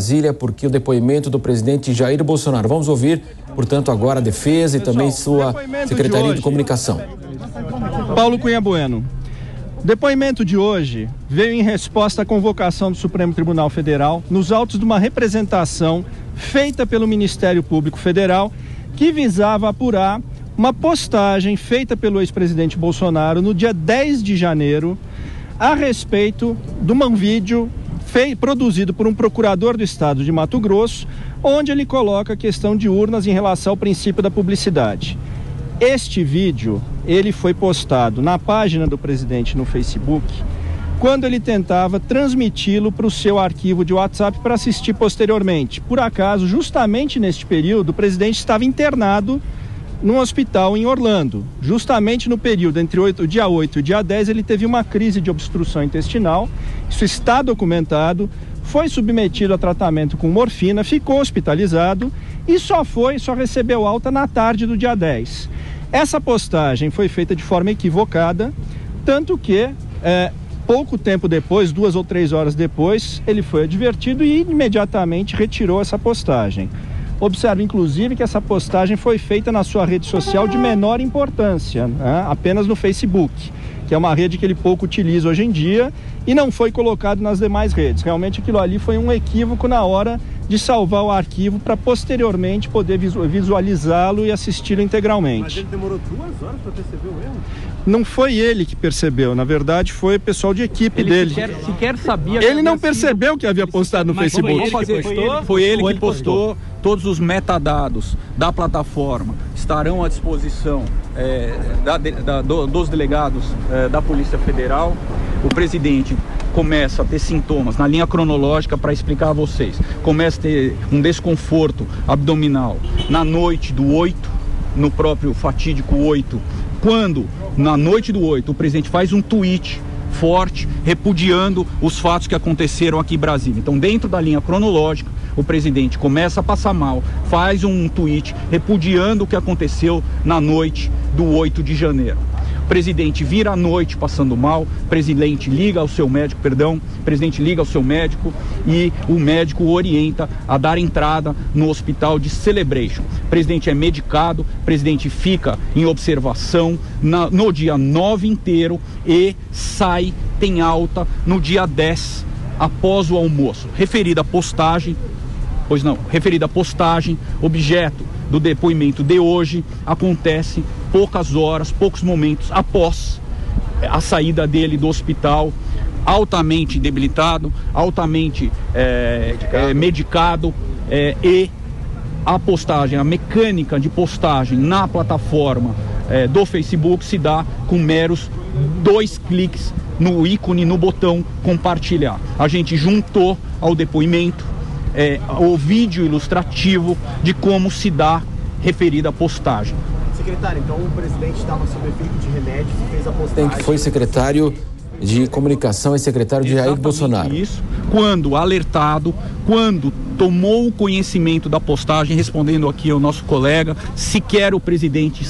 Brasília, porque o depoimento do presidente Jair Bolsonaro. Vamos ouvir, portanto, agora a defesa e também sua Secretaria de Comunicação. Paulo Cunha Bueno. O depoimento de hoje veio em resposta à convocação do Supremo Tribunal Federal nos autos de uma representação feita pelo Ministério Público Federal que visava apurar uma postagem feita pelo ex-presidente Bolsonaro no dia 10 de janeiro a respeito de um vídeo produzido por um procurador do estado de Mato Grosso, onde ele coloca a questão de urnas em relação ao princípio da publicidade. Este vídeo, ele foi postado na página do presidente no Facebook, quando ele tentava transmiti-lo para o seu arquivo de WhatsApp para assistir posteriormente. Por acaso, justamente neste período, o presidente estava internado num hospital em Orlando. Justamente no período entre o dia 8 e o dia 10, ele teve uma crise de obstrução intestinal. Isso está documentado, foi submetido a tratamento com morfina, ficou hospitalizado e só recebeu alta na tarde do dia 10. Essa postagem foi feita de forma equivocada, tanto que pouco tempo depois, 2 ou 3 horas depois, ele foi advertido e imediatamente retirou essa postagem. Observe, inclusive, que essa postagem foi feita na sua rede social de menor importância, né? Apenas no Facebook, que é uma rede que ele pouco utiliza hoje em dia, e não foi colocado nas demais redes. Realmente aquilo ali foi um equívoco na hora de salvar o arquivo para posteriormente poder visualizá-lo e assisti-lo integralmente. Mas ele demorou 2 horas para perceber o erro? Não foi ele que percebeu, na verdade foi o pessoal de equipe dele. Sequer sabia. Ele não percebeu que havia postado no Facebook. Foi ele que postou. Todos os metadados da plataforma estarão à disposição dos delegados da Polícia Federal. O presidente começa a ter sintomas na linha cronológica, para explicar a vocês. Começa a ter um desconforto abdominal na noite do 8, no próprio fatídico 8, quando na noite do 8 o presidente faz um tweet forte repudiando os fatos que aconteceram aqui em Brasília. Então, dentro da linha cronológica, o presidente começa a passar mal, faz um tweet repudiando o que aconteceu na noite do 8 de janeiro. O presidente vira à noite passando mal, o presidente liga ao seu médico, e o médico o orienta a dar entrada no hospital de Celebration. O presidente é medicado, o presidente fica em observação no dia 9 inteiro e tem alta no dia 10 após o almoço. Referida postagem, objeto do depoimento de hoje, acontece poucos momentos após a saída dele do hospital, altamente debilitado, altamente medicado, e a mecânica de postagem na plataforma do Facebook se dá com meros 2 cliques no ícone, no botão compartilhar. A gente juntou ao depoimento o vídeo ilustrativo de como se dá referida postagem. Secretário, então o presidente estava sob efeito de remédio e fez a postagem. Que foi secretário de Comunicação e secretário de Jair Bolsonaro. Isso, quando alertado, quando tomou o conhecimento da postagem, respondendo aqui ao nosso colega, sequer o presidente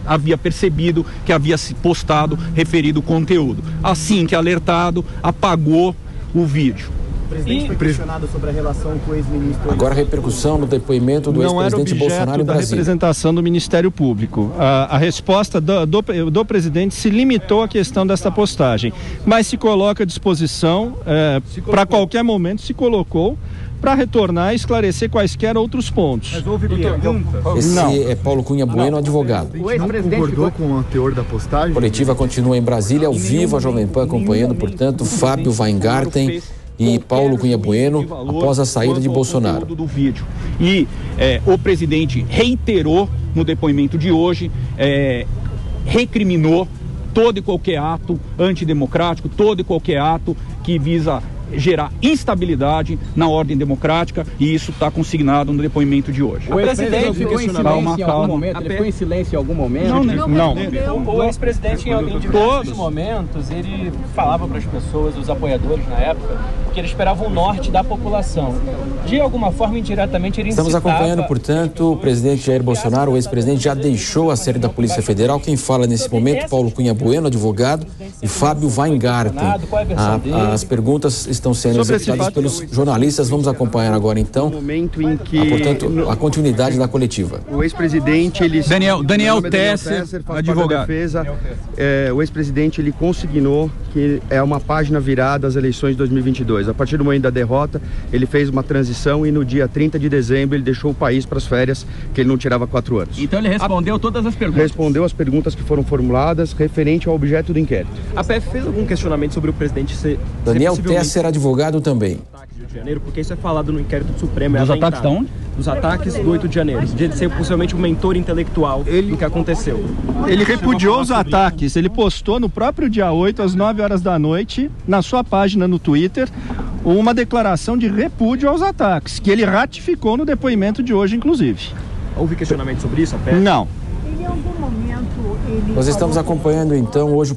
havia percebido que havia se postado referido conteúdo. Assim que alertado, apagou o vídeo. O presidente foi questionado sobre a relação com o ex-ministro. Agora a repercussão no depoimento do ex-presidente Bolsonaro em Brasília. Não era objeto da representação do Ministério Público. A resposta do presidente se limitou à questão desta postagem, mas se coloca à disposição para qualquer momento, se colocou para retornar e esclarecer quaisquer outros pontos. Mas houve pergunta? Esse é Paulo Cunha Bueno, advogado. O ex-presidente concordou com o teor da postagem? A coletiva continua em Brasília, ao vivo, a Jovem Pan acompanhando, portanto, Fábio Weingarten e Paulo Cunha Bueno após a saída de Bolsonaro. Do vídeo. E o presidente reiterou no depoimento de hoje, recriminou todo e qualquer ato antidemocrático, todo e qualquer ato que visa gerar instabilidade na ordem democrática, e isso está consignado no depoimento de hoje. O presidente ficou em silêncio em algum momento? Ele ficou em silêncio em algum momento? Não. O ex-presidente, em diversos momentos, ele falava para as pessoas, os apoiadores na época, porque ele esperava o norte da população. De alguma forma, indiretamente, ele Estamos acompanhando, portanto, o presidente Jair Bolsonaro, o ex-presidente, já deixou a sede da Polícia Federal. Quem fala nesse momento, Paulo Cunha Bueno, advogado, e Fábio Weingarten. As perguntas estão sendo executadas pelos jornalistas. Vamos acompanhar agora, então, portanto, a continuidade da coletiva. O ex-presidente, ele... Daniel Tesser, advogado. O ex-presidente, ele consignou que é uma página virada às eleições de 2022. A partir do momento da derrota, ele fez uma transição e no dia 30 de dezembro ele deixou o país para as férias, que ele não tirava 4 anos. Então ele respondeu todas as perguntas? Respondeu as perguntas que foram formuladas referente ao objeto do inquérito. A PF fez algum questionamento sobre o presidente ser... Daniel Tesser, advogado também. De janeiro, porque isso é falado no inquérito do Supremo. Dos ataques de onde? Dos ataques do 8 de janeiro, de ele ser possivelmente um mentor intelectual do que aconteceu. Ele repudiou os ataques, ele postou no próprio dia 8, às 9 horas da noite, na sua página no Twitter, uma declaração de repúdio aos ataques, que ele ratificou no depoimento de hoje, inclusive. Houve questionamento sobre isso, a PF? Não. Nós estamos acompanhando, então, hoje o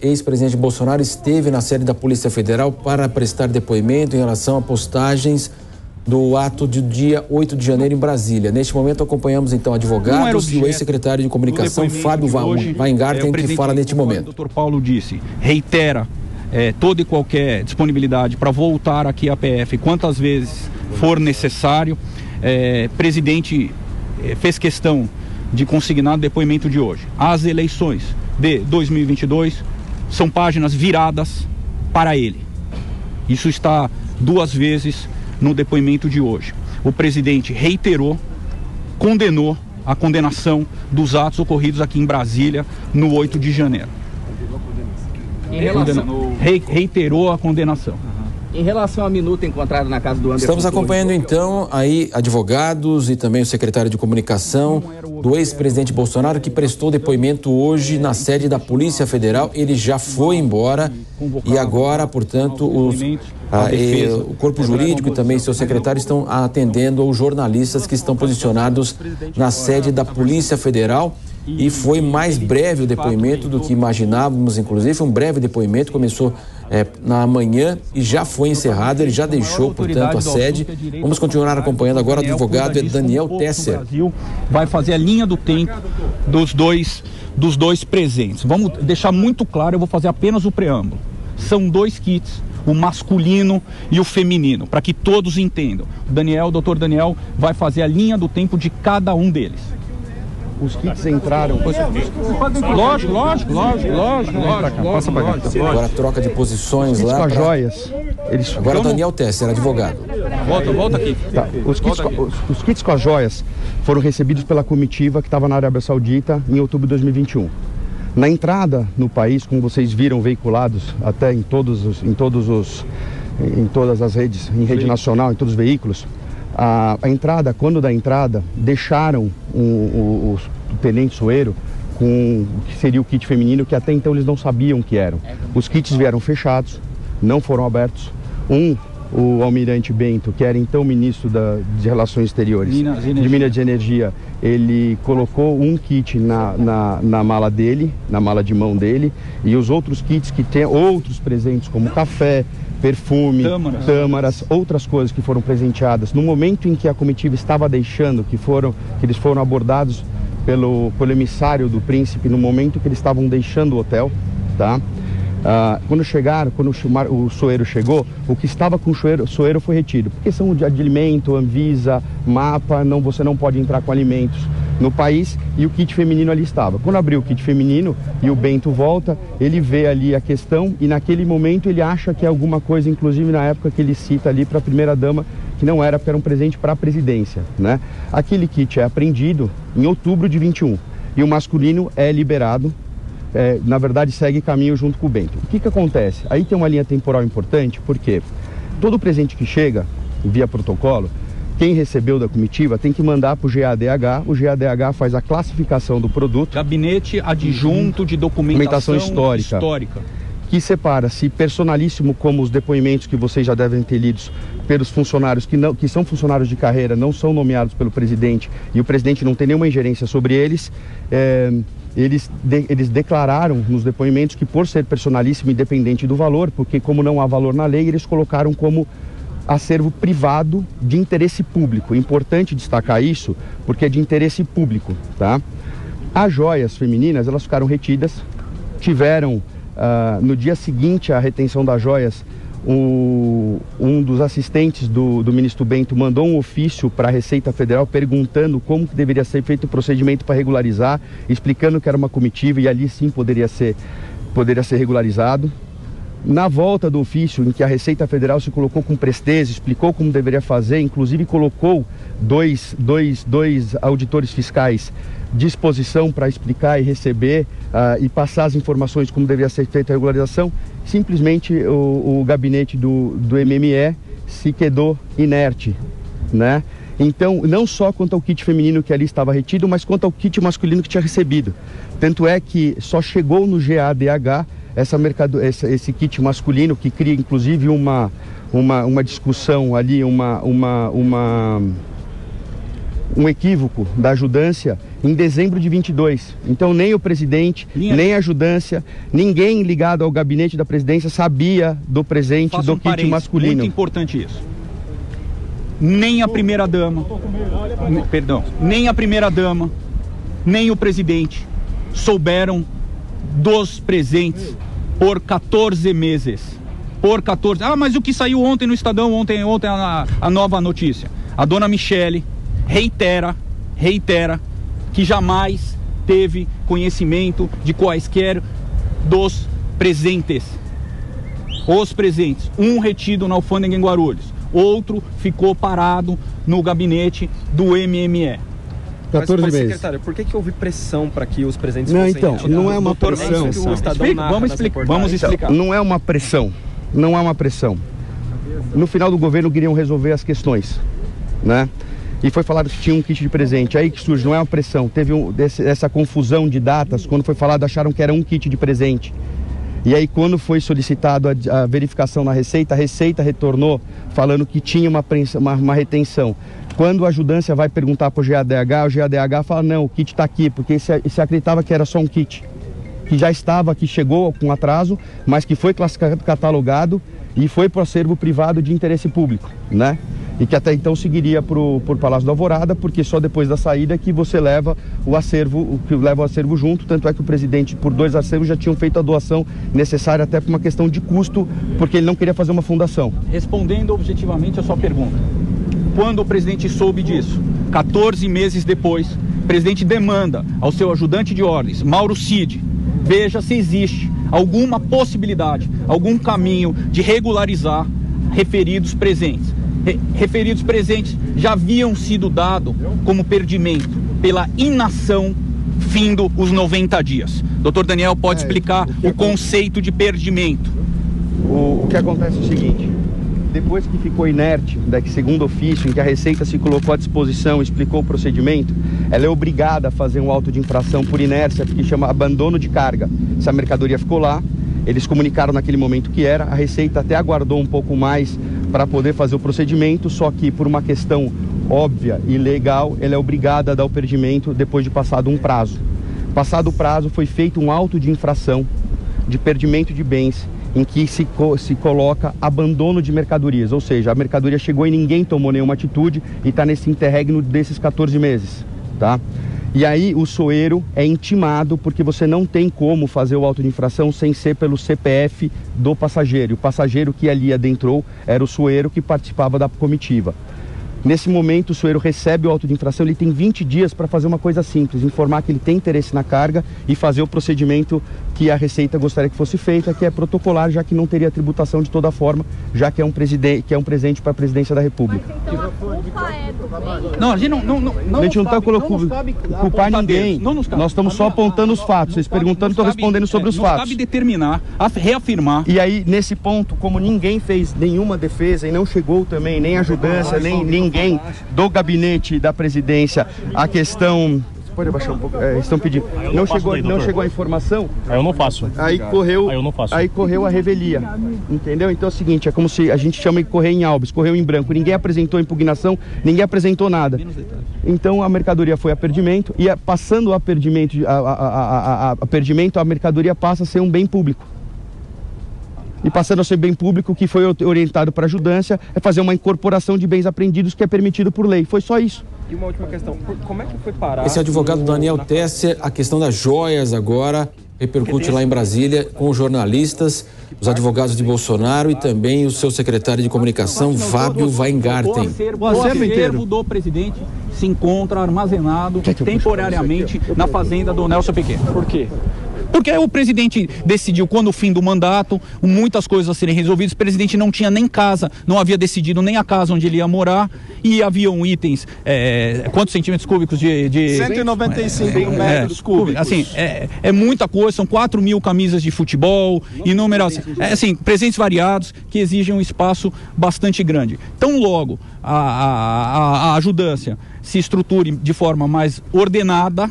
ex-presidente Bolsonaro esteve na sede da Polícia Federal para prestar depoimento em relação a postagens do ato do dia 8 de janeiro em Brasília. Neste momento acompanhamos, então, advogados e o ex-secretário de Comunicação, Fábio Weingarten, que fala neste momento. O doutor Paulo disse, reitera toda e qualquer disponibilidade para voltar aqui à PF quantas vezes for necessário. Presidente fez questão de consignar o depoimento de hoje. As eleições de 2022 são páginas viradas para ele. Isso está 2 vezes no depoimento de hoje. O presidente reiterou, condenou a condenação dos atos ocorridos aqui em Brasília no 8 de janeiro. Reiterou a condenação. Em relação à minuta encontrada na casa do Anderson... Estamos acompanhando, então, aí advogados e também o secretário de Comunicação do ex-presidente Bolsonaro, que prestou depoimento hoje na sede da Polícia Federal. Ele já foi embora e agora, portanto, o corpo jurídico e também seu secretário estão atendendo aos jornalistas que estão posicionados na sede da Polícia Federal. E foi mais breve o depoimento do que imaginávamos, inclusive. Um breve depoimento, começou na manhã e já foi encerrado. Ele já deixou, portanto, a sede. Vamos continuar acompanhando agora. O advogado é Daniel Tesser. O Brasil vai fazer a linha do tempo dos dois presentes. Vamos deixar muito claro, eu vou fazer apenas o preâmbulo. São 2 kits, o masculino e o feminino, para que todos entendam. O doutor Daniel vai fazer a linha do tempo de cada um deles. Os kits entraram... Lógico. Passa pra cá. Agora troca de posições lá. Com as joias. Agora Daniel Tesser, advogado. Volta aqui. Tá. Os kits com as joias foram recebidos pela comitiva que estava na Arábia Saudita em outubro de 2021. Na entrada no país, como vocês viram veiculados até em todas as redes, em rede nacional, em todos os veículos, a entrada, quando da entrada, deixaram o tenente Soeiro com o que seria o kit feminino, que até então eles não sabiam o que eram. Os kits vieram fechados, não foram abertos. O almirante Bento, que era então ministro de Relações Exteriores, de Minas de Energia, ele colocou um kit na mala dele, na mala de mão dele, e os outros kits que tem outros presentes, como café, perfume, tâmaras, outras coisas que foram presenteadas. No momento em que a comitiva estava deixando, que eles foram abordados pelo emissário do príncipe, no momento que eles estavam deixando o hotel, tá? Quando o Soeiro chegou, o que estava com o Soeiro foi retido. Porque são de alimento, Anvisa, mapa, você não pode entrar com alimentos no país, e o kit feminino ali estava. Quando abriu o kit feminino e o Bento volta, ele vê ali a questão e naquele momento ele acha que é alguma coisa, inclusive na época que ele cita ali para a primeira-dama, que não era, porque era um presente para a presidência, né? Aquele kit é apreendido em outubro de 21 e o masculino é liberado. Na verdade segue caminho junto com o Bento. O que acontece? Aí tem uma linha temporal importante, porque todo presente que chega via protocolo, quem recebeu da comitiva tem que mandar para o GADH, o GADH faz a classificação do produto. Gabinete Adjunto de Documentação Histórica. que separa-se personalíssimo, como os depoimentos que vocês já devem ter lidos pelos funcionários que são funcionários de carreira, não são nomeados pelo presidente, e o presidente não tem nenhuma ingerência sobre eles. Eles declararam nos depoimentos que, por ser personalíssimo, independente do valor, porque como não há valor na lei, eles colocaram como acervo privado de interesse público. Importante destacar isso, porque é de interesse público, tá? As joias femininas, elas ficaram retidas, tiveram, no dia seguinte à retenção das joias, um dos assistentes do ministro Bento mandou um ofício para a Receita Federal perguntando como que deveria ser feito o procedimento para regularizar, explicando que era uma comitiva e ali sim poderia ser regularizado. Na volta do ofício, em que a Receita Federal se colocou com presteza, explicou como deveria fazer, inclusive colocou dois auditores fiscais de exposição para explicar e receber e passar as informações como deveria ser feita a regularização, simplesmente o gabinete do MME se quedou inerte, né? Então, não só quanto ao kit feminino que ali estava retido, mas quanto ao kit masculino que tinha recebido. Tanto é que só chegou no GADH esse kit masculino, que cria inclusive uma discussão ali, um equívoco da ajudância em dezembro de 22. Então nem o presidente, nem a ajudância, ninguém ligado ao gabinete da presidência sabia do presente do kit masculino. Muito importante isso. Nem a primeira-dama, nem o presidente souberam dos presentes por 14 meses. Mas o que saiu ontem no Estadão, ontem a nova notícia. A dona Michele reitera que jamais teve conhecimento de quaisquer dos presentes. Os presentes. Um retido na alfândega em Guarulhos. Outro ficou parado no gabinete do MME. 14 meses. Secretário, por que houve pressão para que os presentes fossem retirados? Não é uma pressão. Vamos explicar. Não é uma pressão. Não é uma pressão. No final do governo queriam resolver as questões, né? E foi falado que tinha um kit de presente. Aí que surge, não é uma pressão. Teve essa confusão de datas. Quando foi falado, acharam que era um kit de presente. E aí, quando foi solicitado a verificação na Receita, a Receita retornou falando que tinha uma retenção. Quando a ajudância vai perguntar para o GADH fala, não, o kit está aqui, porque se acreditava que era só um kit, que já estava, que chegou com atraso, mas que foi classificado, catalogado e foi para o acervo privado de interesse público, né? E que até então seguiria por Palácio da Alvorada, porque só depois da saída que você leva o acervo junto, tanto é que o presidente, por 2 acervos, já tinham feito a doação necessária até por uma questão de custo, porque ele não queria fazer uma fundação. Respondendo objetivamente a sua pergunta, quando o presidente soube disso, 14 meses depois, o presidente demanda ao seu ajudante de ordens, Mauro Cid, veja se existe alguma possibilidade, algum caminho de regularizar referidos presentes. Referidos presentes já haviam sido dados como perdimento pela inação findo os 90 dias. Dr. Daniel pode explicar o conceito de perdimento. O que acontece é o seguinte, depois que ficou inerte, segundo ofício, em que a Receita se colocou à disposição, explicou o procedimento, ela é obrigada a fazer um auto de infração por inércia, que chama abandono de carga. Se a mercadoria ficou lá, eles comunicaram naquele momento que era, a Receita até aguardou um pouco mais para poder fazer o procedimento, só que por uma questão óbvia e legal, ela é obrigada a dar o perdimento depois de passado um prazo. Passado o prazo, foi feito um auto de infração de perdimento de bens, em que se coloca abandono de mercadorias, ou seja, a mercadoria chegou e ninguém tomou nenhuma atitude e está nesse interregno desses 14 meses, tá? E aí o SOERO é intimado, porque você não tem como fazer o auto de infração sem ser pelo CPF do passageiro. O passageiro que ali adentrou era o SOERO que participava da comitiva. Nesse momento o SOERO recebe o auto de infração, ele tem 20 dias para fazer uma coisa simples, informar que ele tem interesse na carga e fazer o procedimento que a Receita gostaria que fosse feita, que é protocolar, já que não teria tributação de toda forma, já que é um presente para a presidência da República. Mas então a culpa é do não, a gente não está colocando culpar ninguém. Nós estamos só apontando os fatos. Vocês perguntando, estou respondendo sobre os fatos. Cabe determinar, reafirmar. E aí, nesse ponto, como ninguém fez nenhuma defesa e não chegou também nem ajudância, nem ninguém do gabinete da presidência, a questão Pode abaixar um pouco. Estão pedindo. Não chegou a informação? Eu não faço. Aí correu a revelia. Entendeu? Então é o seguinte, é como se a gente chama de correr em albis, correu em branco. Ninguém apresentou impugnação, ninguém apresentou nada. Então a mercadoria foi a perdimento e passando a perdimento, a mercadoria passa a ser um bem público. E passando a ser bem público, o que foi orientado para a ajudância é fazer uma incorporação de bens apreendidos que é permitido por lei. Foi só isso. E uma última questão, como é que foi parar? Esse advogado Daniel Tesser, a questão das joias agora repercute lá em Brasília com os jornalistas, os advogados de Bolsonaro e também o seu secretário de comunicação, Fábio Weingarten. O acervo do presidente se encontra armazenado temporariamente na fazenda do Nelson Piquet. Por quê? Porque o presidente decidiu, quando o fim do mandato, muitas coisas a serem resolvidas, o presidente não tinha nem casa, não havia decidido nem a casa onde ele ia morar, e haviam itens, quantos centímetros cúbicos de 195 metros cúbicos. Assim, é muita coisa, são 4.000 camisas de futebol, inúmeras, assim, presentes variados, que exigem um espaço bastante grande. Então, logo, a ajudância se estruture de forma mais ordenada,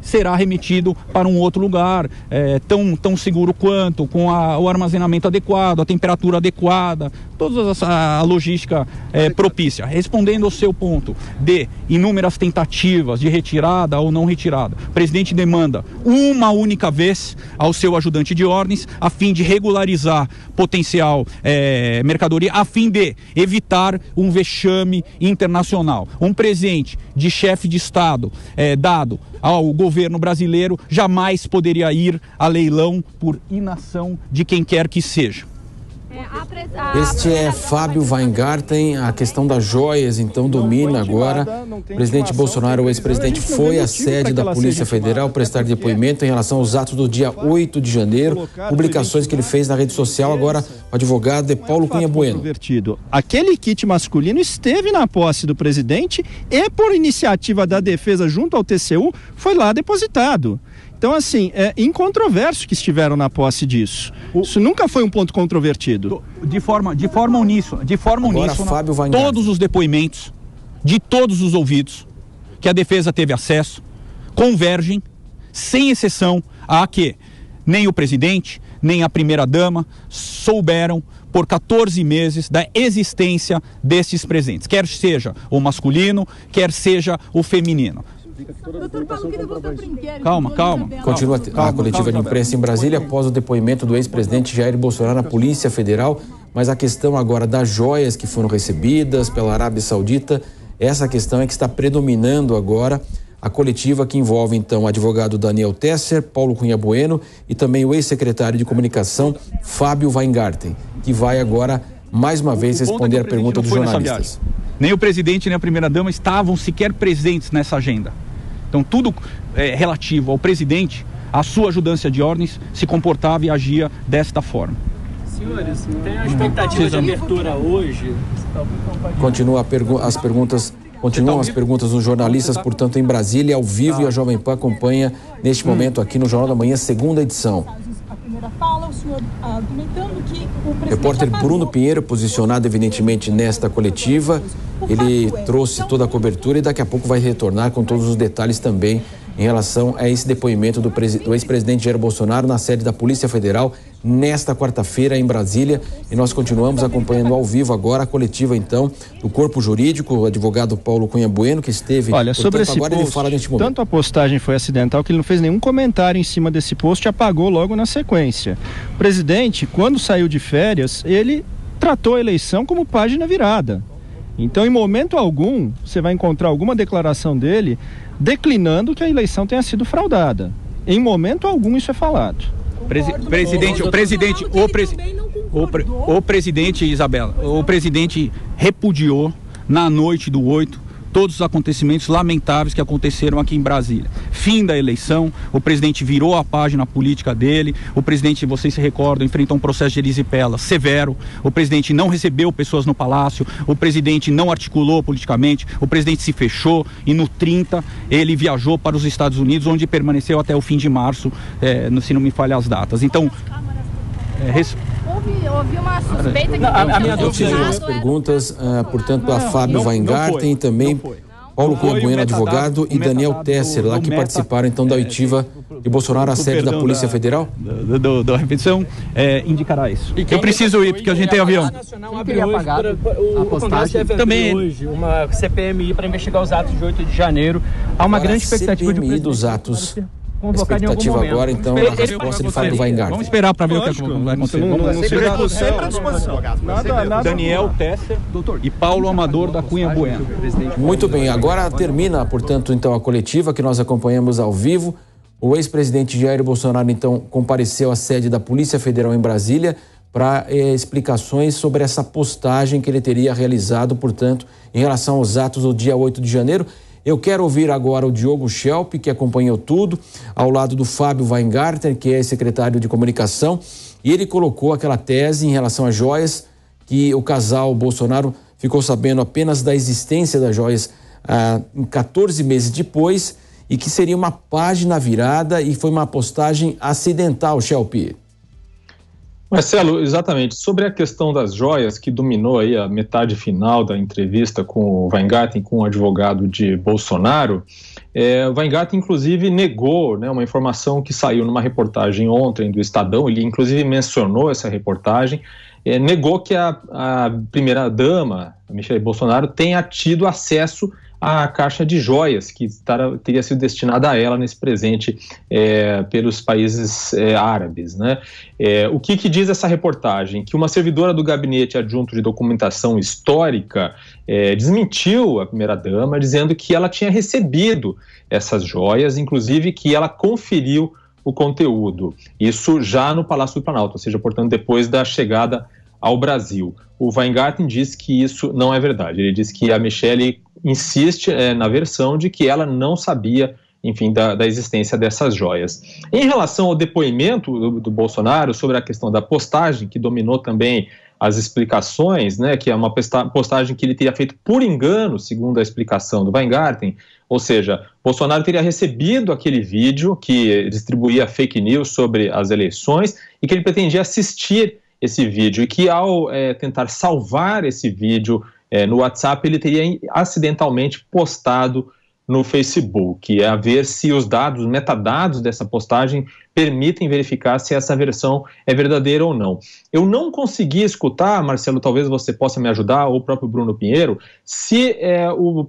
será remetido para um outro lugar, tão seguro quanto, com o armazenamento adequado, a temperatura adequada, toda a logística propícia. Respondendo ao seu ponto de inúmeras tentativas de retirada ou não retirada, o presidente demanda uma única vez ao seu ajudante de ordens, a fim de regularizar potencial mercadoria, a fim de evitar um vexame internacional. Um presente de chefe de Estado dado ao governo brasileiro jamais poderia ir a leilão por inação de quem quer que seja. Este é Fábio Weingarten. A questão das joias, então, domina agora. O presidente Bolsonaro, o ex-presidente, foi à sede da Polícia Federal prestar depoimento em relação aos atos do dia 8 de janeiro, publicações que ele fez na rede social. Agora, o advogado é Paulo Cunha Bueno. Aquele kit masculino esteve na posse do presidente e, por iniciativa da defesa junto ao TCU, foi lá depositado. Então, assim, é incontroverso que estiveram na posse disso. Isso nunca foi um ponto controvertido. De forma uníssona, todos os depoimentos de todos os ouvidos que a defesa teve acesso convergem, sem exceção, a que nem o presidente, nem a primeira-dama souberam por 14 meses da existência desses presentes, quer seja o masculino, quer seja o feminino. Calma. Continua a coletiva de imprensa em Brasília após o depoimento do ex-presidente Jair Bolsonaro na Polícia Federal, mas a questão agora das joias que foram recebidas pela Arábia Saudita, essa questão é que está predominando agora a coletiva, que envolve então o advogado Daniel Tesser, Paulo Cunha Bueno e também o ex-secretário de comunicação Fábio Weingarten, que vai agora mais uma vez responder a pergunta dos jornalistas. Nem o presidente nem a primeira-dama estavam sequer presentes nessa agenda. Então, tudo relativo ao presidente, a sua ajudância de ordens, se comportava e agia desta forma. Senhores, tem a expectativa de abertura hoje? Continuam as perguntas dos jornalistas, portanto, em Brasília, ao vivo, e a Jovem Pan acompanha neste momento aqui no Jornal da Manhã, segunda edição. Fala, o senhor argumentando que o repórter Bruno Pinheiro, posicionado evidentemente nesta coletiva, ele trouxe toda a cobertura e daqui a pouco vai retornar com todos os detalhes também em relação a esse depoimento do ex-presidente Jair Bolsonaro na sede da Polícia Federal nesta quarta-feira em Brasília, e nós continuamos acompanhando ao vivo agora a coletiva então do Corpo Jurídico, o advogado Paulo Cunha Bueno, que esteve... Olha, sobre esse agora post, ele fala neste momento. Tanto a postagem foi acidental que ele não fez nenhum comentário em cima desse post e apagou logo na sequência. O presidente, quando saiu de férias, ele tratou a eleição como página virada. Então, em momento algum, você vai encontrar alguma declaração dele declinando que a eleição tenha sido fraudada. Em momento algum isso é falado. O presidente, Isabela, o presidente repudiou na noite do 8 todos os acontecimentos lamentáveis que aconteceram aqui em Brasília. Fim da eleição, o presidente virou a página política dele, o presidente, vocês se recordam, enfrentou um processo de erisipela severo, o presidente não recebeu pessoas no palácio, o presidente não articulou politicamente, o presidente se fechou e no 30 ele viajou para os Estados Unidos, onde permaneceu até o fim de março, se não me falha as datas. Então... Houve uma suspeita que as perguntas, portanto, a Fábio Weingarten e também Paulo Cunha Bueno, advogado, e Daniel Tesser, lá que participaram então da oitiva de Bolsonaro à sede da Polícia Federal? Da repetição, indicará isso. Eu preciso ir, porque a gente tem avião. A postagem também hoje uma CPMI para investigar os atos de 8 de janeiro. Há uma grande expectativa CPMI dos atos. Expectativa agora, então, a resposta de Fábio Weingarten. Vamos esperar para ver o que vai acontecer. Sempre à disposição. Daniel Tesser e Paulo Amador da Cunha Bueno. Muito bem, agora termina, portanto, então, a coletiva que nós acompanhamos ao vivo. O ex-presidente Jair Bolsonaro, então, compareceu à sede da Polícia Federal em Brasília para explicações sobre essa postagem que ele teria realizado, portanto, em relação aos atos do dia 8 de janeiro. Eu quero ouvir agora o Diogo Schelp, que acompanhou tudo, ao lado do Fábio Weingarten, que é secretário de comunicação, e ele colocou aquela tese em relação às joias, que o casal Bolsonaro ficou sabendo apenas da existência das joias 14 meses depois, e que seria uma página virada e foi uma postagem acidental, Schelp. Marcelo, exatamente. Sobre a questão das joias, que dominou aí a metade final da entrevista com o Weingarten, com o advogado de Bolsonaro, o Weingarten, inclusive, negou, né, uma informação que saiu numa reportagem ontem do Estadão. Ele, inclusive, mencionou essa reportagem, negou que a primeira-dama, Michele Bolsonaro, tenha tido acesso à caixa de joias que teria sido destinada a ela nesse presente pelos países árabes, né? O que diz essa reportagem? Que uma servidora do Gabinete Adjunto de Documentação Histórica desmentiu a primeira-dama, dizendo que ela tinha recebido essas joias, inclusive que ela conferiu o conteúdo. Isso já no Palácio do Planalto, ou seja, portanto, depois da chegada ao Brasil. O Weingarten diz que isso não é verdade. Ele diz que a Michele insiste na versão de que ela não sabia, enfim, da existência dessas joias. Em relação ao depoimento do Bolsonaro sobre a questão da postagem, que dominou também as explicações, né, que é uma postagem que ele teria feito por engano, segundo a explicação do Weingarten, ou seja, Bolsonaro teria recebido aquele vídeo que distribuía fake news sobre as eleições e que ele pretendia assistir esse vídeo, e que ao tentar salvar esse vídeo no WhatsApp, ele teria acidentalmente postado no Facebook, a ver se os dados, metadados dessa postagem permitem verificar se essa versão é verdadeira ou não. Eu não consegui escutar, Marcelo, talvez você possa me ajudar, ou o próprio Bruno Pinheiro, se o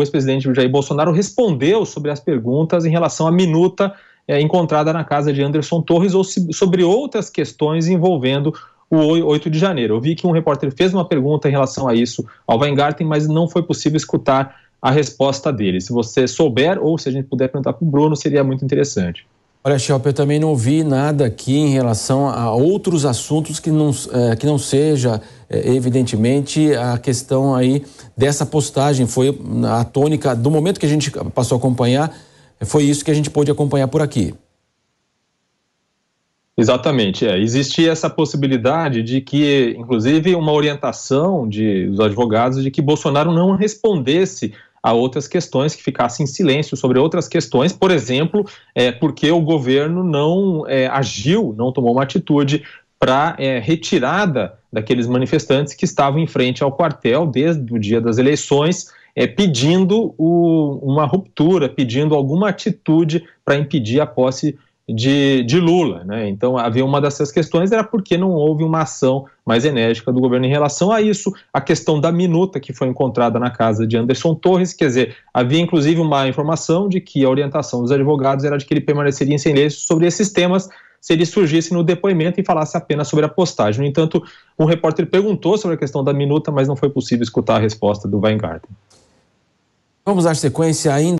ex-presidente Jair Bolsonaro respondeu sobre as perguntas em relação à minuta encontrada na casa de Anderson Torres, ou sobre outras questões envolvendo o 8 de janeiro. Eu vi que um repórter fez uma pergunta em relação a isso ao Weingarten, mas não foi possível escutar a resposta dele. Se você souber, ou se a gente puder perguntar para o Bruno, seria muito interessante. Olha, Schelp, eu também não ouvi nada aqui em relação a outros assuntos que não seja, evidentemente, a questão aí dessa postagem. Foi a tônica do momento que a gente passou a acompanhar, foi isso que a gente pôde acompanhar por aqui. Exatamente, existia essa possibilidade de que, inclusive, uma orientação dos advogados de que Bolsonaro não respondesse a outras questões, que ficasse em silêncio sobre outras questões, por exemplo, porque o governo não agiu, não tomou uma atitude para retirada daqueles manifestantes que estavam em frente ao quartel desde o dia das eleições, pedindo uma ruptura, pedindo alguma atitude para impedir a posse de Lula, né? Então havia uma dessas questões, era porque não houve uma ação mais enérgica do governo em relação a isso. A questão da minuta que foi encontrada na casa de Anderson Torres, quer dizer, havia inclusive uma informação de que a orientação dos advogados era de que ele permaneceria em silêncio sobre esses temas se ele surgisse no depoimento e falasse apenas sobre a postagem. No entanto, um repórter perguntou sobre a questão da minuta, mas não foi possível escutar a resposta do Weingarten. Vamos dar sequência ainda.